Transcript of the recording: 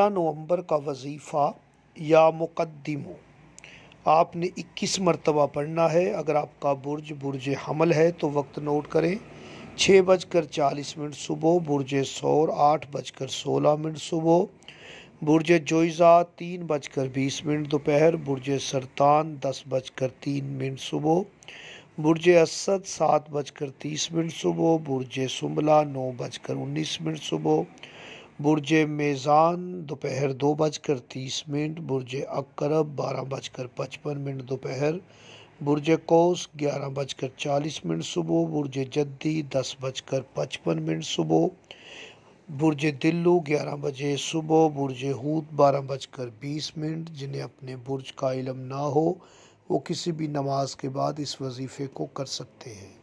नवंबर का वजीफ़ा या मुक़द्दिमो आपने 21 मरतबा पढ़ना है। अगर आपका बुर्ज बुर्ज हमल है तो वक्त नोट करें। 6:40 सुबह, बुर्ज सौर 8:16 सुबह, बुर्ज जोइज़ा 3:20 दोपहर, बुर्ज सरतान 10:03 सुबह, बुर्ज असद 7:30 सुबह, बुर्ज सुमला 9:19 सुबह, बुर्ज मेज़ान दोपहर 2:30, बुर्ज अकरब 12:55 दोपहर, बुर्ज कौस 11:40 सुबह, बुर्ज जद्दी 10:55 सुबह, बुर्ज दिल्लू 11 बजे सुबह, बुर्ज हूत 12:20। जिन्हें अपने बुर्ज का इल्म ना हो वो किसी भी नमाज के बाद इस वजीफ़े को कर सकते हैं।